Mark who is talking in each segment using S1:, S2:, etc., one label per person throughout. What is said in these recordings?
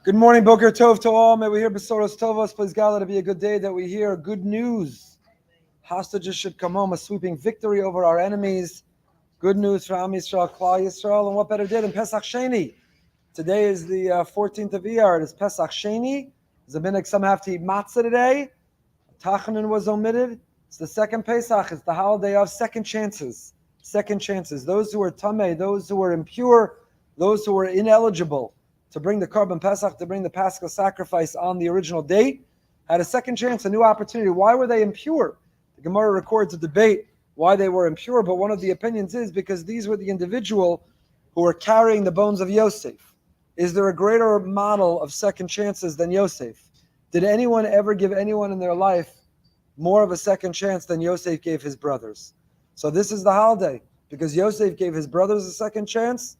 S1: Good morning, Boker Tov to all. May we hear Besoros Tovos. Please God, let it be a good day that we hear good news. Hostages should come home, a sweeping victory over our enemies. Good news for Am Yisrael, Klal Yisrael, and what better day than Pesach Sheni? Today is the 14th of Iyar. It is Pesach Sheni. There's a minhag, some have to eat matzah today. Tachanan was omitted. It's the second Pesach. It's the holiday of second chances. Second chances. Those who are tameh, those who are impure, those who are ineligible to bring the Korban Pesach, to bring the Paschal sacrifice on the original date, had a second chance, a new opportunity. Why were they impure? The Gemara records a debate why they were impure, but one of the opinions is because these were the individual who were carrying the bones of Yosef. Is there a greater model of second chances than Yosef? Did anyone ever give anyone in their life more of a second chance than Yosef gave his brothers? So this is the holiday. Because Yosef gave his brothers a second chance,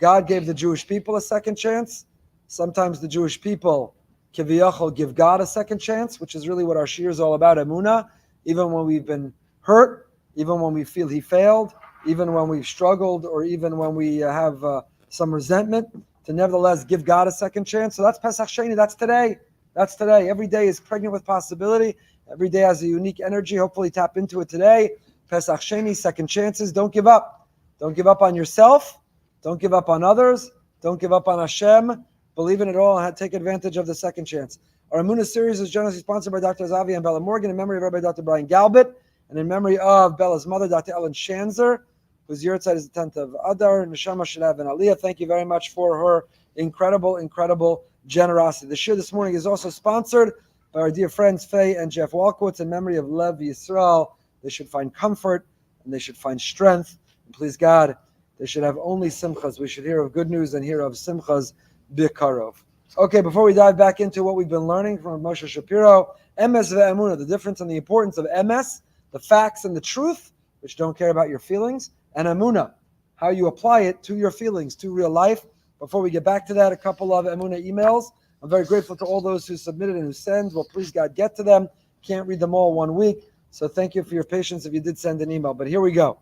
S1: God gave the Jewish people a second chance. Sometimes the Jewish people, kiviyachol, give God a second chance, which is really what our shir is all about, Emunah. Even when we've been hurt, even when we feel he failed, even when we've struggled, or even when we have some resentment, to nevertheless give God a second chance. So that's Pesach Sheni, that's today. That's today. Every day is pregnant with possibility. Every day has a unique energy. Hopefully tap into it today. Pesach Sheni, second chances. Don't give up. Don't give up on yourself. Don't give up on others. Don't give up on Hashem. Believe in it all and take advantage of the second chance. Our Emunah series is generously sponsored by Dr. Zavi and Bella Morgan in memory of Rabbi Dr. Brian Galbit and in memory of Bella's mother, Dr. Ellen Shanzer, whose yahrzeit is the 10th of Adar. Neshama should have an aliyah. Thank you very much for her incredible generosity. The shir this morning is also sponsored by our dear friends Faye and Jeff Walkowitz in memory of Lev Yisrael. They should find comfort and they should find strength. And please God, they should have only simchas. We should hear of good news and hear of simchas bikarov. Okay, before we dive back into what we've been learning from Moshe Shapiro, Emes ve'emunah, the difference and the importance of Emes, the facts and the truth, which don't care about your feelings, and Emunah, how you apply it to your feelings, to real life. Before we get back to that, a couple of Emunah emails. I'm very grateful to all those who submitted and who send. Well, please God, get to them. Can't read them all 1 week, so thank you for your patience if you did send an email. But here we go.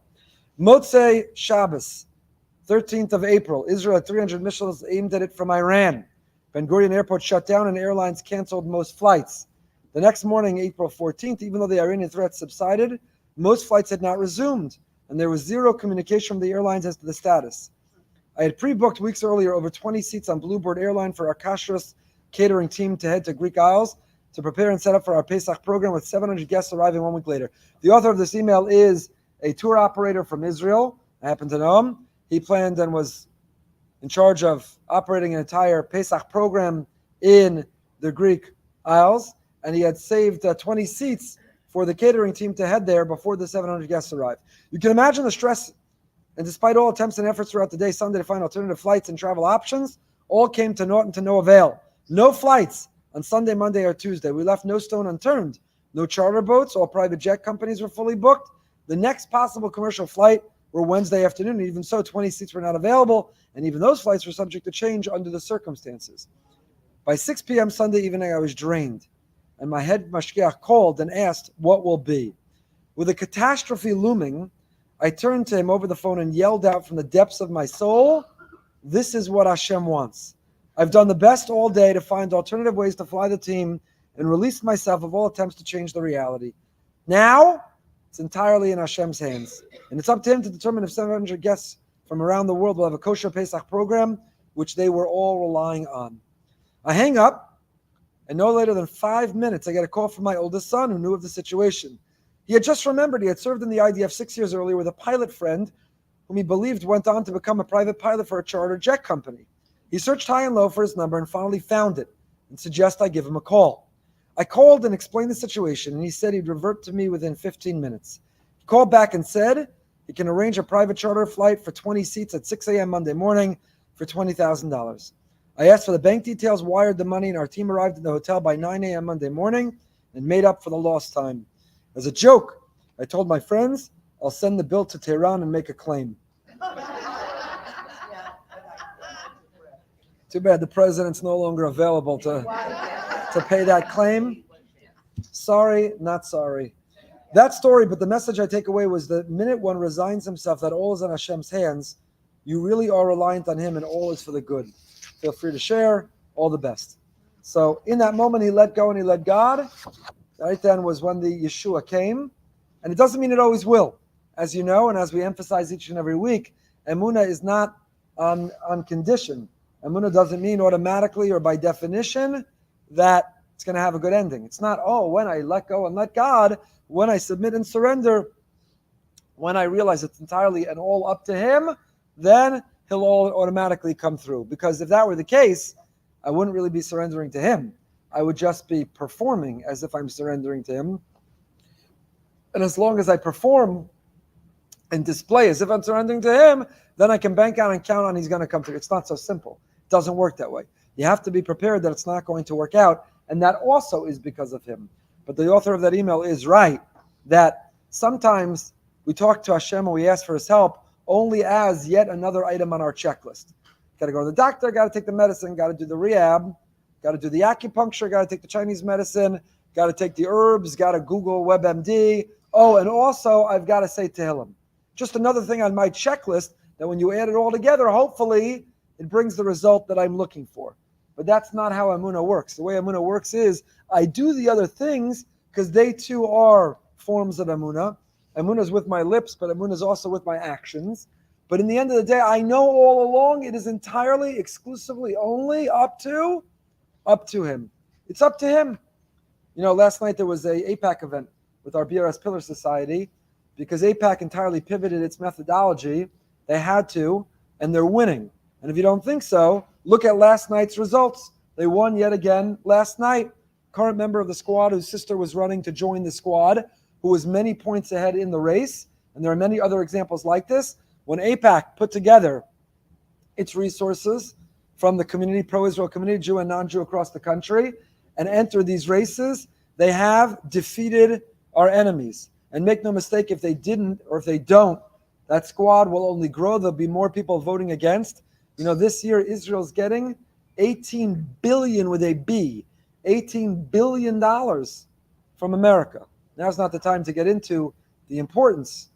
S1: Motzei Shabbos, 13th of April. Israel had 300 missiles aimed at it from Iran. Ben Gurion Airport shut down and airlines canceled most flights. The next morning, April 14th, even though the Iranian threat subsided, most flights had not resumed, and there was zero communication from the airlines as to the status. I had pre-booked weeks earlier over 20 seats on Bluebird Airline for our kashrus catering team to head to Greek Isles to prepare and set up for our Pesach program with 700 guests arriving 1 week later. The author of this email is a tour operator from Israel. I happen to know him. He planned and was in charge of operating an entire Pesach program in the Greek Isles, and he had saved 20 seats for the catering team to head there before the 700 guests arrived. You can imagine the stress, and despite all attempts and efforts throughout the day Sunday to find alternative flights and travel options, all came to naught and to no avail. No flights on Sunday, Monday, or Tuesday. We left no stone unturned. No charter boats. All private jet companies were fully booked. The next possible commercial flight were Wednesday afternoon, and even so, 20 seats were not available, and even those flights were subject to change under the circumstances. By 6 p.m. Sunday evening, I was drained, and my head mashgiach called and asked, what will be? With a catastrophe looming, I turned to him over the phone and yelled out from the depths of my soul, this is what Hashem wants. I've done the best all day to find alternative ways to fly the team and release myself of all attempts to change the reality. Now, it's entirely in Hashem's hands. And it's up to him to determine if 700 guests from around the world will have a kosher Pesach program, which they were all relying on. I hang up, and no later than 5 minutes, I get a call from my oldest son who knew of the situation. He had just remembered he had served in the IDF 6 years earlier with a pilot friend whom he believed went on to become a private pilot for a charter jet company. He searched high and low for his number and finally found it and suggested I give him a call. I called and explained the situation, and he said he'd revert to me within 15 minutes. He called back and said he can arrange a private charter flight for 20 seats at 6 a.m. Monday morning for $20,000. I asked for the bank details, wired the money, and our team arrived at the hotel by 9 a.m. Monday morning and made up for the lost time. As a joke, I told my friends, I'll send the bill to Tehran and make a claim. Too bad the president's no longer available to pay that claim. Sorry, not sorry. That story, but the message I take away was the minute one resigns himself that all is in Hashem's hands, you really are reliant on him and all is for the good. Feel free to share. all the best. So in that moment, he let go and he let God. Right then was when the Yeshua came. And it doesn't mean it always will. As you know, and as we emphasize each and every week, Emunah is not on condition. Emunah doesn't mean automatically or by definition that it's going to have a good ending. It's not, when I let go and let God, when I submit and surrender, when I realize it's entirely and all up to Him, then He'll all automatically come through. Because if that were the case, I wouldn't really be surrendering to Him. I would just be performing as if I'm surrendering to Him. And as long as I perform and display as if I'm surrendering to Him, then I can bank on and count on He's going to come through. It's not so simple. It doesn't work that way. You have to be prepared that it's not going to work out, and that also is because of Him. But the author of that email is right, that sometimes we talk to Hashem and we ask for His help only as yet another item on our checklist. Got to go to the doctor, got to take the medicine, got to do the rehab, got to do the acupuncture, got to take the Chinese medicine, got to take the herbs, got to Google WebMD. Oh, and also I've got to say Tehillim. Just another thing on my checklist that when you add it all together, hopefully it brings the result that I'm looking for. But that's not how Emunah works. The way Emunah works is I do the other things because they too are forms of Emunah. Emunah is with my lips, but Emunah is also with my actions. But in the end of the day, I know all along it is entirely, exclusively, only up to Him. It's up to Him. You know, last night there was a APAC event with our BRS Pillar Society because APAC entirely pivoted its methodology. They had to, and they're winning. And if you don't think so, look at last night's results. They won yet again last night. Current member of the squad whose sister was running to join the squad, who was many points ahead in the race, and there are many other examples like this. When APAC put together its resources from the community, pro-Israel community, Jew and non-Jew across the country, and entered these races, they have defeated our enemies. And make no mistake, if they didn't or if they don't, that squad will only grow. There'll be more people voting against. You know, this year Israel's getting $18 billion with a B, $18 billion from America. Now's not the time to get into the importance,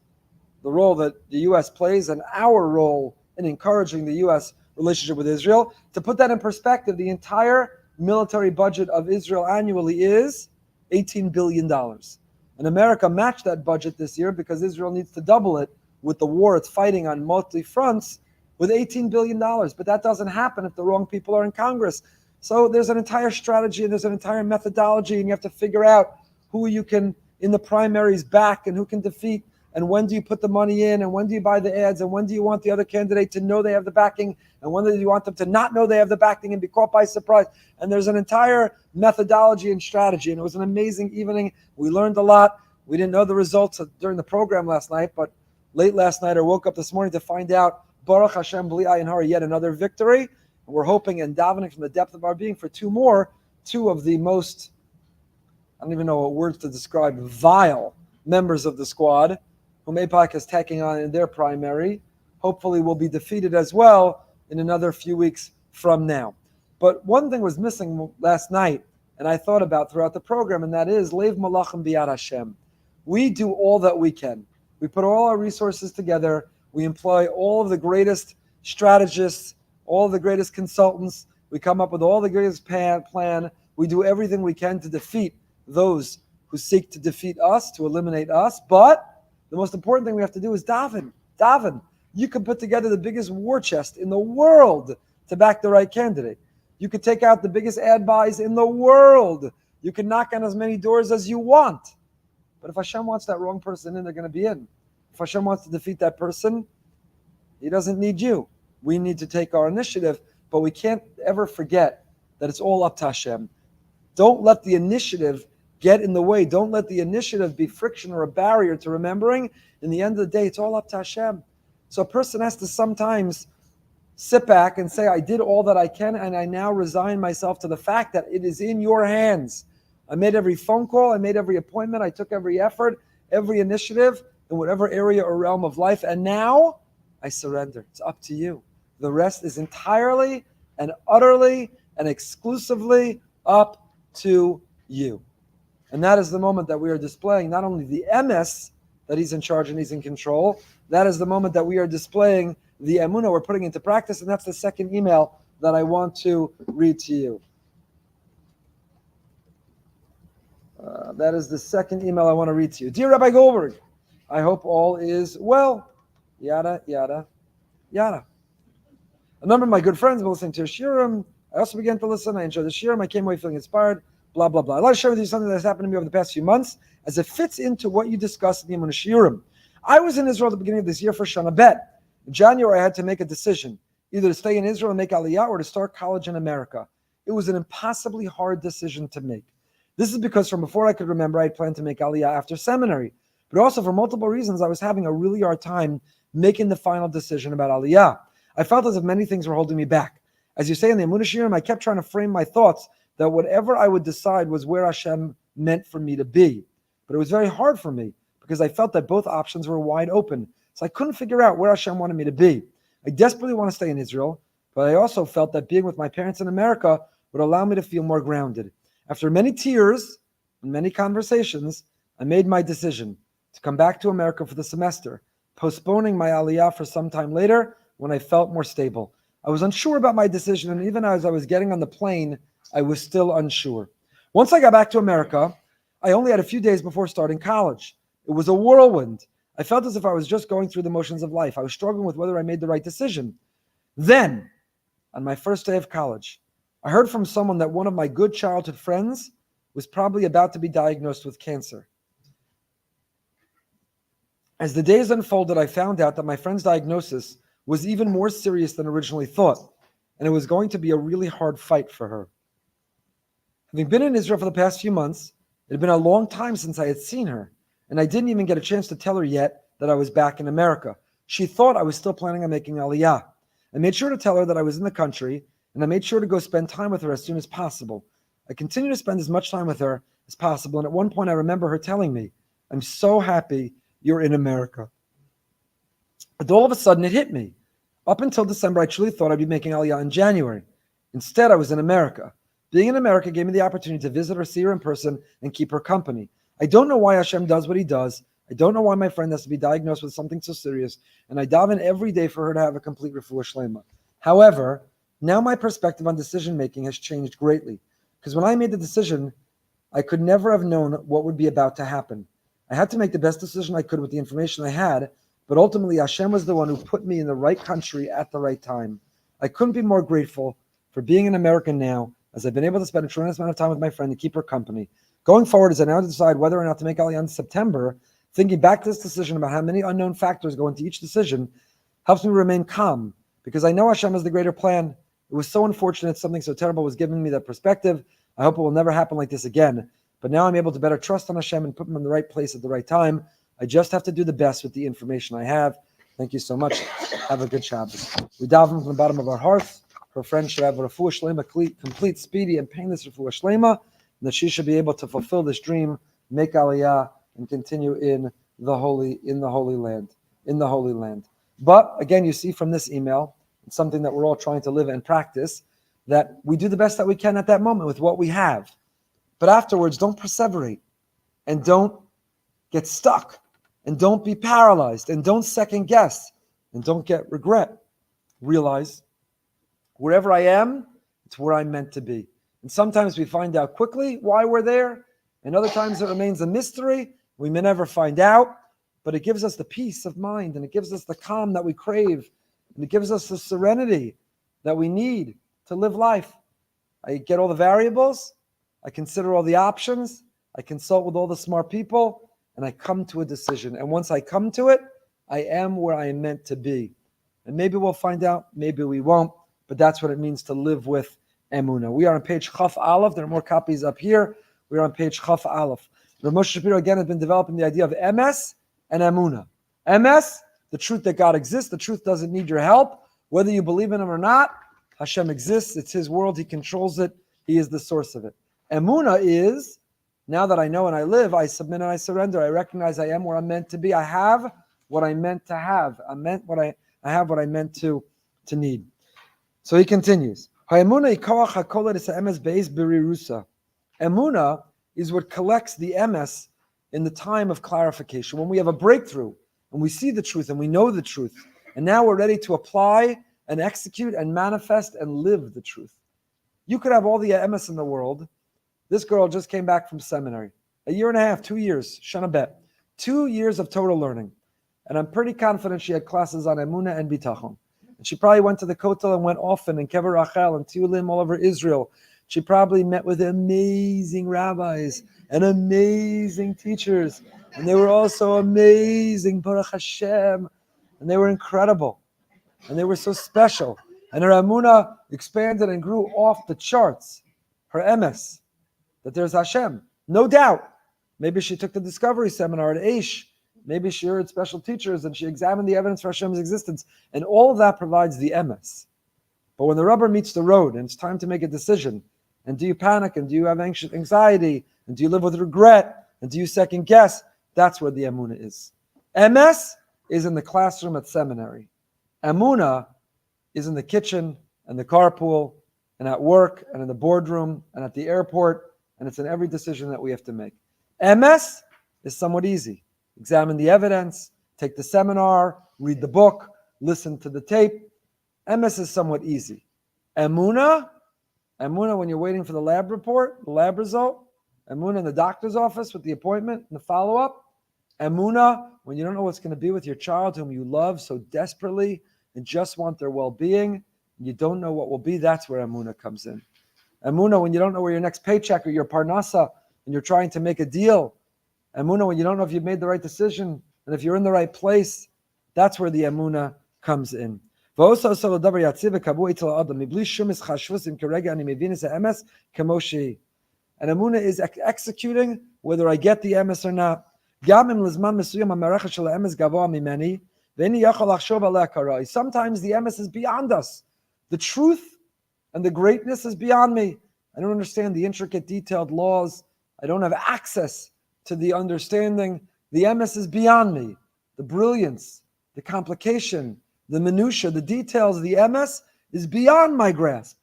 S1: the role that the U.S. plays, and our role in encouraging the U.S. relationship with Israel. To put that in perspective, the entire military budget of Israel annually is $18 billion. And America matched that budget this year because Israel needs to double it with the war it's fighting on multi fronts with $18 billion. But that doesn't happen if the wrong people are in Congress. So there's an entire strategy and there's an entire methodology, and you have to figure out who you can, in the primaries, back and who can defeat, and when do you put the money in, and when do you buy the ads, and when do you want the other candidate to know they have the backing, and when do you want them to not know they have the backing and be caught by surprise. And there's an entire methodology and strategy, and it was an amazing evening. We learned a lot. We didn't know the results during the program last night, but late last night I woke up this morning to find out, Baruch Hashem, B'li Ayin Hara, yet another victory. And we're hoping and davening from the depth of our being for two of the most, I don't even know what words to describe, vile members of the squad, whom APAC is taking on in their primary, hopefully will be defeated as well in another few weeks from now. But one thing was missing last night, and I thought about throughout the program, and that is Leiv Malachim Biyad Hashem. We do all that we can. We put all our resources together. We employ all of the greatest strategists, all of the greatest consultants. We come up with all the greatest plan. We do everything we can to defeat those who seek to defeat us, to eliminate us. But the most important thing we have to do is daven. Daven. You can put together the biggest war chest in the world to back the right candidate. You could take out the biggest ad buys in the world. You can knock on as many doors as you want. But if Hashem wants that wrong person in, they're going to be in. If Hashem wants to defeat that person, He doesn't need you. We need to take our initiative, but we can't ever forget that it's all up to Hashem. Don't let the initiative get in the way. Don't let the initiative be friction or a barrier to remembering. In the end of the day, it's all up to Hashem. So a person has to sometimes sit back and say, I did all that I can, and I now resign myself to the fact that it is in your hands. I made every phone call, I made every appointment, I took every effort, every initiative in whatever area or realm of life, and now I surrender. It's up to you. The rest is entirely and utterly and exclusively up to you. And that is the moment that we are displaying not only the Emet, that He's in charge and He's in control, that is the moment that we are displaying the Emunah we're putting into practice, and that's the second email that I want to read to you. That is the second email I want to read to you. Dear Rabbi Goldberg, I hope all is well. Yada, yada, yada. A number of my good friends were listening to your shiurim. I also began to listen. I enjoyed the shiurim. I came away feeling inspired. Blah, blah, blah. I'd like to share with you something that has happened to me over the past few months as it fits into what you discussed in the Emunah shiurim. I was in Israel at the beginning of this year for Shana Bet. In January, I had to make a decision, either to stay in Israel and make Aliyah or to start college in America. It was an impossibly hard decision to make. This is because from before I could remember, I had planned to make Aliyah after seminary. But also for multiple reasons, I was having a really hard time making the final decision about Aliyah. I felt as if many things were holding me back. As you say in the Emunah shiurim, I kept trying to frame my thoughts that whatever I would decide was where Hashem meant for me to be. But it was very hard for me because I felt that both options were wide open. So I couldn't figure out where Hashem wanted me to be. I desperately want to stay in Israel, but I also felt that being with my parents in America would allow me to feel more grounded. After many tears and many conversations, I made my decision to come back to America for the semester, postponing my Aliyah for some time later when I felt more stable. I was unsure about my decision, and even as I was getting on the plane, I was still unsure. Once I got back to America, I only had a few days before starting college. It was a whirlwind. I felt as if I was just going through the motions of life. I was struggling with whether I made the right decision. Then, on my first day of college, I heard from someone that one of my good childhood friends was probably about to be diagnosed with cancer. As the days unfolded, I found out that my friend's diagnosis was even more serious than originally thought, and it was going to be a really hard fight for her. Having been in Israel for the past few months, it had been a long time since I had seen her, and I didn't even get a chance to tell her yet that I was back in America. She thought I was still planning on making Aliyah. I made sure to tell her that I was in the country, and I made sure to go spend time with her as soon as possible. I continued to spend as much time with her as possible, and at one point I remember her telling me, "I'm so happy you're in America." But all of a sudden it hit me. Up until December, I truly thought I'd be making Aliyah in January. Instead, I was in America. Being in America gave me the opportunity to visit her, see her in person, and keep her company. I don't know why Hashem does what he does. I don't know why my friend has to be diagnosed with something so serious, and I daven every day for her to have a complete refuah shlema. However, now my perspective on decision-making has changed greatly, because when I made the decision, I could never have known what would be about to happen. I had to make the best decision I could with the information I had, but ultimately Hashem was the one who put me in the right country at the right time. I couldn't be more grateful for being an American now, as I've been able to spend a tremendous amount of time with my friend and keep her company. Going forward, as I now decide whether or not to make Aliyah in September, thinking back to this decision about how many unknown factors go into each decision helps me remain calm, because I know Hashem has the greater plan. It was so unfortunate something so terrible was giving me that perspective. I hope it will never happen like this again. But now I'm able to better trust on Hashem and put him in the right place at the right time. I just have to do the best with the information I have. Thank you so much. Have a good Shabbos. We daven from the bottom of our hearts. Her friend should have a refuah shlema, complete, speedy, and painless refuah shlema, and that she should be able to fulfill this dream, make Aliyah, and continue in the holy land. But again, you see from this email, it's something that we're all trying to live and practice, that we do the best that we can at that moment with what we have. But afterwards, don't perseverate, and don't get stuck, and don't be paralyzed, and don't second guess, and don't get regret. Realize, wherever I am, it's where I'm meant to be. And sometimes we find out quickly why we're there, and other times it remains a mystery. We may never find out, but it gives us the peace of mind, and it gives us the calm that we crave, and it gives us the serenity that we need to live life. I get all the variables, I consider all the options, I consult with all the smart people, and I come to a decision. And once I come to it, I am where I am meant to be. And maybe we'll find out, maybe we won't, but that's what it means to live with Emunah. We are on page Chaf Aleph. There are more copies up here. We're on page Chaf Aleph. Rav Moshe Shapiro again has been developing the idea of Emes and Emunah. Emes, the truth that God exists. The truth doesn't need your help. Whether you believe in him or not, Hashem exists. It's his world. He controls it. He is the source of it. Emunah is, now that I know and I live, I submit and I surrender. I recognize I am where I'm meant to be. I have what I meant to have. I have what I meant to need. So he continues. Emunah is what collects the emes in the time of clarification. When we have a breakthrough and we see the truth and we know the truth, and now we're ready to apply and execute and manifest and live the truth. You could have all the emes in the world. This girl just came back from seminary. 1.5 years, 2 years, Shana Bet. 2 years of Torah learning. And I'm pretty confident she had classes on Emunah and Bitachon. And she probably went to the Kotel and went often in Kever Rachel and Tiulim all over Israel. She probably met with amazing rabbis and amazing teachers. And they were also amazing, Baruch Hashem. And they were incredible. And they were so special. And her Emunah expanded and grew off the charts. Her emes, that there's Hashem. No doubt. Maybe she took the discovery seminar at Aish. Maybe she heard special teachers and she examined the evidence for Hashem's existence. And all of that provides the emes. But when the rubber meets the road and it's time to make a decision, and do you panic and do you have anxiety and do you live with regret and do you second guess, that's where the Emunah is. Emes is in the classroom at seminary. Emunah is in the kitchen and the carpool and at work and in the boardroom and at the airport, and it's in every decision that we have to make. Emes is somewhat easy. Examine the evidence, take the seminar, read the book, listen to the tape. Emes is somewhat easy. Emunah, when you're waiting for the lab report, the lab result. Emunah in the doctor's office with the appointment and the follow-up. Emunah, when you don't know what's going to be with your child whom you love so desperately and just want their well-being, and you don't know what will be, that's where Emunah comes in. Emunah, when you don't know where your next paycheck or your parnasa, and you're trying to make a deal. Emunah, when you don't know if you've made the right decision and if you're in the right place, that's where the Emunah comes in. And Emunah is executing whether I get the emes or not. Sometimes the emes is beyond us. The truth and the greatness is beyond me. I don't understand the intricate, detailed laws. I don't have access to the understanding. The emes is beyond me. The brilliance, the complication, the minutia, the details of the emes is beyond my grasp.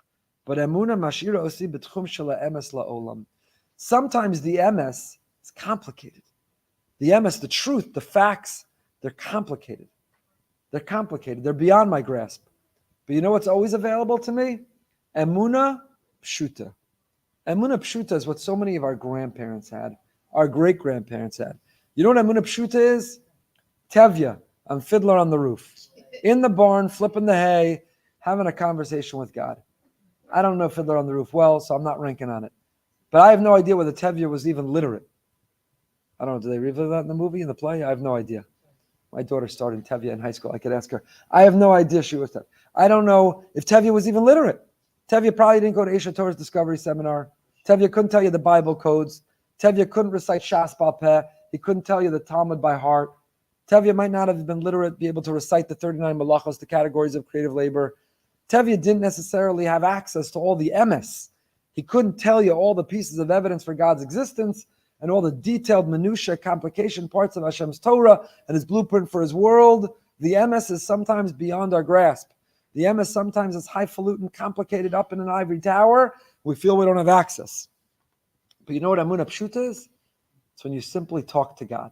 S1: But Emunah mashira osi b'tchum shel emes la'olam. Sometimes the emes is complicated. The emes, the truth, the facts, they're complicated. They're complicated. They're beyond my grasp. But you know what's always available to me? Emunah pshuta. Emunah pshuta is what so many of our grandparents had, our great-grandparents had. You know what Emunah pshuta is? Tevya, I'm fiddler on the roof. In the barn, flipping the hay, having a conversation with God. I don't know Fiddler on the Roof well, so I'm not ranking on it. But I have no idea whether Tevye was even literate. I don't know, do they reveal that in the movie, in the play? I have no idea. My daughter started in Tevye in high school. I could ask her. I have no idea she was Tevye. I don't know if Tevye was even literate. Tevye probably didn't go to Esha Torah's Discovery Seminar. Tevye couldn't tell you the Bible codes. Tevye couldn't recite Shas Bal Peh. He couldn't tell you the Talmud by heart. Tevye might not have been literate, be able to recite the 39 malachos, the categories of creative labor. Tevye didn't necessarily have access to all the emes. He couldn't tell you all the pieces of evidence for God's existence and all the detailed minutia, complication parts of Hashem's Torah and His blueprint for His world. The emes is sometimes beyond our grasp. The emes sometimes is highfalutin, complicated, up in an ivory tower. We feel we don't have access. But you know what Emunah Pshuta is? It's when you simply talk to God.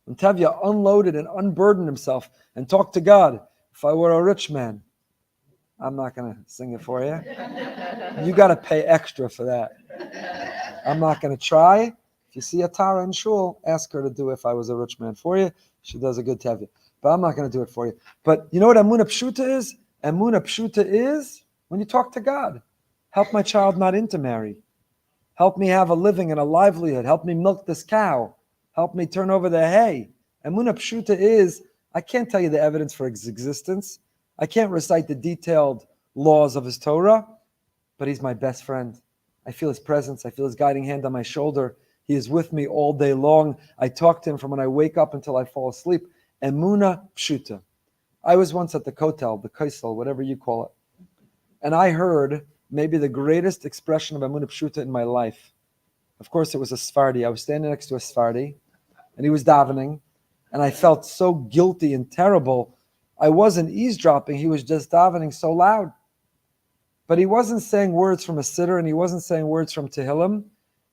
S1: When Tevye unloaded and unburdened himself and talked to God. If I were a rich man, I'm not going to sing it for you. You got to pay extra for that. I'm not going to try. If you see a Tara in shul, ask her to do If I Was a Rich Man for you. She does a good Tevye. But I'm not going to do it for you. But you know what Emunah Pshuta is? Emunah Pshuta is when you talk to God. Help my child not intermarry. Help me have a living and a livelihood. Help me milk this cow. Help me turn over the hay. Emunah Pshuta is, I can't tell you the evidence for His existence. I can't recite the detailed laws of His Torah, but He's my best friend. I feel His presence. I feel His guiding hand on my shoulder. He is with me all day long. I talk to Him from when I wake up until I fall asleep. Emunah Pshuta. I was once at the Kotel, the Kaisel, whatever you call it, and I heard maybe the greatest expression of Emunah Pshuta in my life. Of course, it was a Sephardi. I was standing next to a Sephardi, and he was davening, and I felt so guilty and terrible. I wasn't eavesdropping. He was just davening so loud. But he wasn't saying words from a siddur, and he wasn't saying words from Tehillim.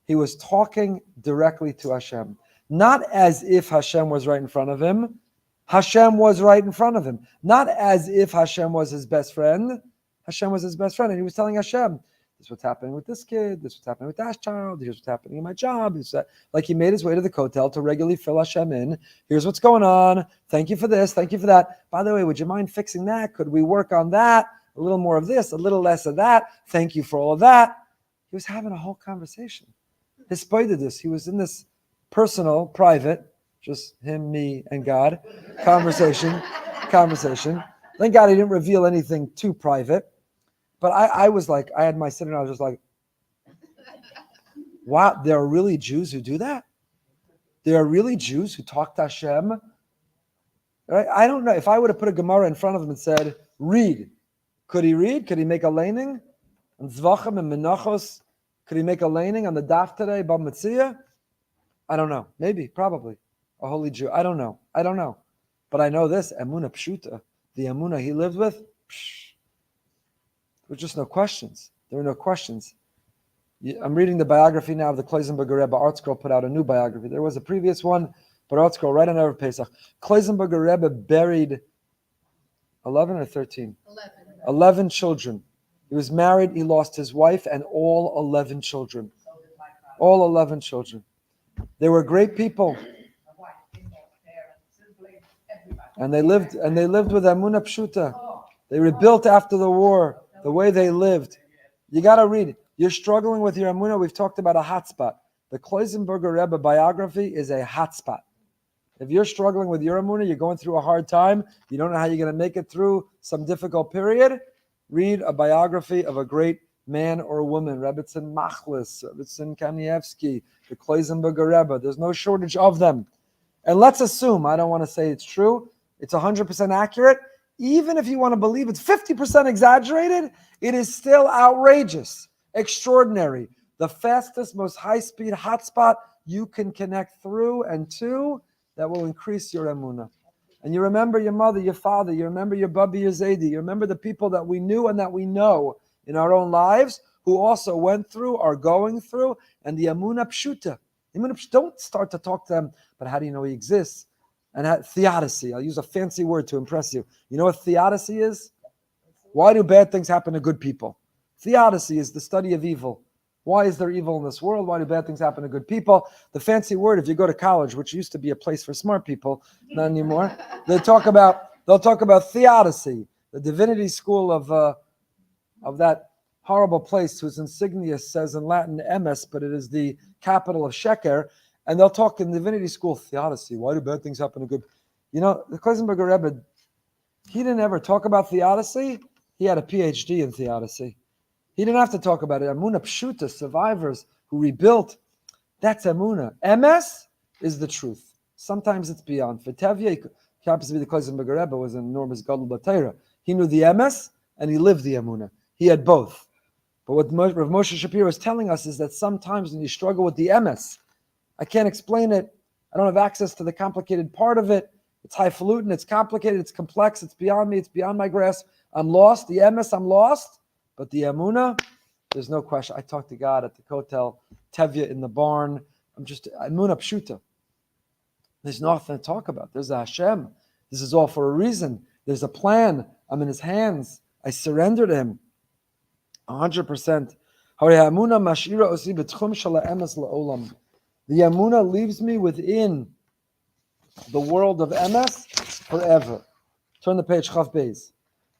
S1: He was talking directly to Hashem. Not as if Hashem was right in front of him, Hashem was right in front of him. Not as if Hashem was his best friend. Hashem was his best friend, and he was telling Hashem, this is what's happening with this kid, this is what's happening with that child, here's what's happening in my job. Like he made his way to the kotel to regularly fill Hashem in. Here's what's going on. Thank you for this. Thank you for that. By the way, would you mind fixing that? Could we work on that? A little more of this, a little less of that. Thank you for all of that. He was having a whole conversation. Despite of this, he was in this personal, private, just him, me, and God conversation. Thank God he didn't reveal anything too private. But I was like, I had my sitting, I was just like, wow, there are really Jews who do that? There are really Jews who talk to Hashem? Right? I don't know. If I would have put a Gemara in front of him and said, read, could he read? Could he make a laning? And Zvachim and Menachos, could he make a laning on the daf today, Bab Metzia? I don't know. Maybe, probably. A holy Jew. I don't know. But I know this, Emunah Pshuta, the Emunah he lived with, there were just no questions. There were no questions. I'm reading the biography now of the Kloisenberger Rebbe. ArtScroll put out a new biography. There was a previous one, but ArtScroll right on Erev Pesach. Kloisenberger Rebbe buried 11 or 13? 11 children. He was married, he lost his wife, and all 11 children. All 11 children. They were great people. And they lived with Emunah Pshuta. They rebuilt after the war. The way they lived. You got to read it. You're struggling with your Emunah. We've talked about a hotspot. The Kloisenberger Rebbe biography is a hotspot. If you're struggling with your Emunah, you're going through a hard time, you don't know how you're going to make it through some difficult period, read a biography of a great man or woman. Rebbetzin Machlis, Rebbetzin Kanievsky, the Kloisenberger Rebbe. There's no shortage of them. And let's assume, I don't want to say it's true, it's 100% accurate. Even if you want to believe it's 50% exaggerated, it is still outrageous, extraordinary. The fastest, most high-speed hotspot you can connect through and to that will increase your emunah. And you remember your mother, your father, you remember your Bubby, your Zaidi, you remember the people that we knew and that we know in our own lives who also went through, are going through, and the emunah pshuta. Don't start to talk to them, but how do you know he exists? And theodicy, I'll use a fancy word to impress you. You know what theodicy is? Why do bad things happen to good people? Theodicy is the study of evil. Why is there evil in this world? Why do bad things happen to good people? The fancy word, if you go to college, which used to be a place for smart people, not anymore, they'll talk about theodicy, the divinity school of that horrible place whose insignia says in Latin Emet, but it is the capital of Sheker. And they'll talk in divinity school, theodicy. Why do bad things happen to good? You know, the Kloisenberger Rebbe, he didn't ever talk about theodicy. He had a PhD in theodicy. He didn't have to talk about it. Emunah Pshuta, survivors who rebuilt, that's Emunah. MS is the truth. Sometimes it's beyond. For Tevye, he happens to be the Kloisenberger Rebbe, was an enormous Gadol B'Torah. He knew the MS and he lived the Emunah. He had both. But what Rav Moshe Shapiro is telling us is that sometimes when you struggle with the MS, I can't explain it. I don't have access to the complicated part of it. It's highfalutin, it's complicated, it's complex, it's beyond me, it's beyond my grasp. I'm lost. The MS, I'm lost. But the Emunah, there's no question. I talked to God at the kotel, Tevye in the barn. I'm just, Emunah Pshuta. There's nothing to talk about. There's a Hashem. This is all for a reason. There's a plan. I'm in his hands. I surrender to him. 100%. The Emunah leaves me within the world of Emes forever. Turn the page, Chav Beis.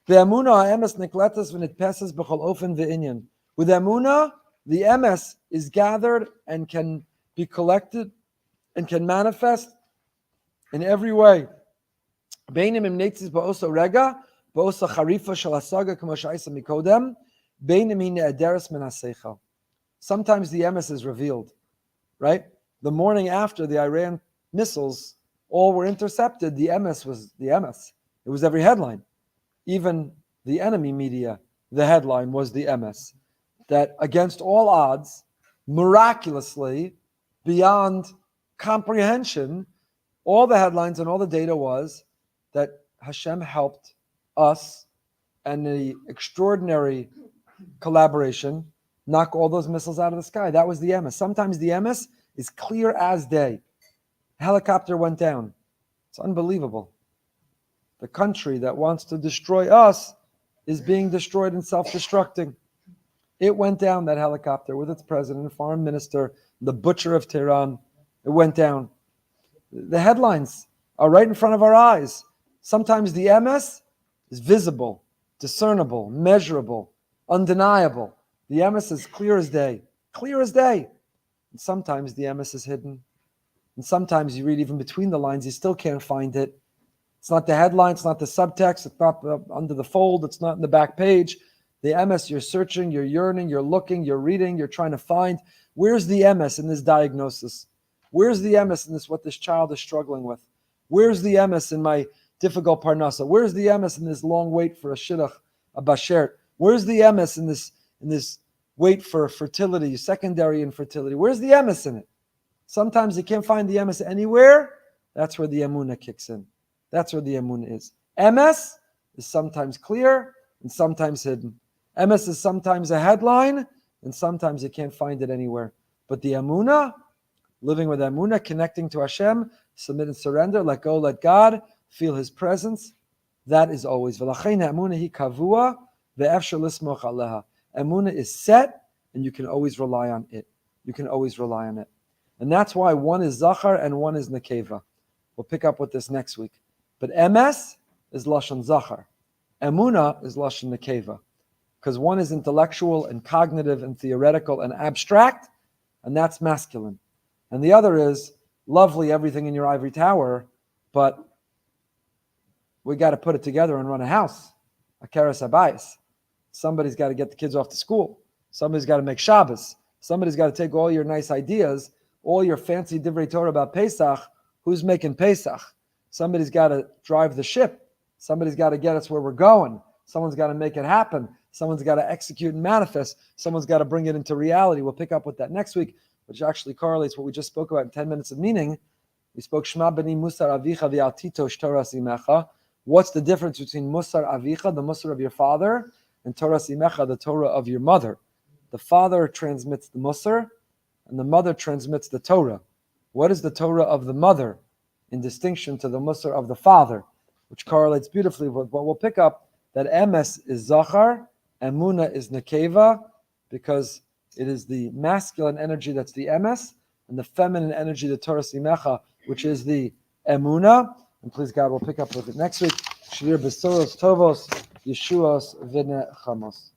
S1: The Emunah Emes nikletas when it passes b'chol ofen ve'inyan. With Emunah, the Emes is gathered and can be collected and can manifest in every way. Beinim im netzis ba'osa rega, ba'osa charifa shel hasaga k'mo sha'isa mikodem, beinim hi ne'ederes min haseichel. Sometimes the Emes is revealed, right? The morning after the Iran missiles all were intercepted, the Emes was the Emes. It was every headline. Even the enemy media, the headline was the Emes. That against all odds, miraculously, beyond comprehension, all the headlines and all the data was that Hashem helped us and the extraordinary collaboration knock all those missiles out of the sky. That was the Emes. Sometimes the Emes is clear as day. A helicopter went down. It's unbelievable. the country that wants to destroy us, is being destroyed and self-destructing. It went down, that helicopter, with its president, foreign minister, the butcher of Tehran. It went down. The headlines are right in front of our eyes. Sometimes the emes is visible, discernible, measurable, undeniable. The emes is clear as day. Clear as day. And sometimes the emes is hidden. And sometimes you read even between the lines, you still can't find it. It's not the headline, it's not the subtext, it's not under the fold, it's not in the back page. The emes, you're searching, you're yearning, you're looking, you're reading, you're trying to find. Where's the emes in this diagnosis? Where's the emes in this, what this child is struggling with? Where's the emes in my difficult parnasa? Where's the emes in this long wait for a shidduch, a bashert? Where's the emes in this wait for fertility, secondary infertility? Where's the emes in it? Sometimes you can't find the emes anywhere. That's where the Emunah kicks in. That's where the Emunah is. Emes is sometimes clear and sometimes hidden. Emes is sometimes a headline and sometimes you can't find it anywhere. But the Emunah, living with Emunah, connecting to Hashem, submit and surrender, let go, let God, feel His presence, that is always. Emunah is set and you can always rely on it. You can always rely on it. And that's why one is Zachar and one is Nekeva. We'll pick up with this next week. But Emes is Lashon Zachar. Emunah is Lashon Nekeva. Because one is intellectual and cognitive and theoretical and abstract, and that's masculine. And the other is lovely, everything in your ivory tower, but we got to put it together and run a house. Akeres habayis. Somebody's got to get the kids off to school. Somebody's got to make Shabbos. Somebody's got to take all your nice ideas, all your fancy divrei Torah about Pesach. Who's making Pesach? Somebody's got to drive the ship. Somebody's got to get us where we're going. Someone's got to make it happen. Someone's got to execute and manifest. Someone's got to bring it into reality. We'll pick up with that next week, which actually correlates what we just spoke about in 10 minutes of meaning. We spoke Shema b'ni musar avicha v'altitosh Torah simecha. What's the difference between musar avicha, the musar of your father, and Torah simecha, the Torah of your mother? The father transmits the musar, and the mother transmits the Torah. What is the Torah of the mother in distinction to the musar of the father, which correlates beautifully with what we'll pick up, that Emes is Zachar, Emunah is Nekeva, because it is the masculine energy that's the Emes, and the feminine energy, the Torah Simecha, which is the Emunah. And please God, we'll pick up with it next week. Shir Besoros Tovos, Yeshuos V'nechamos.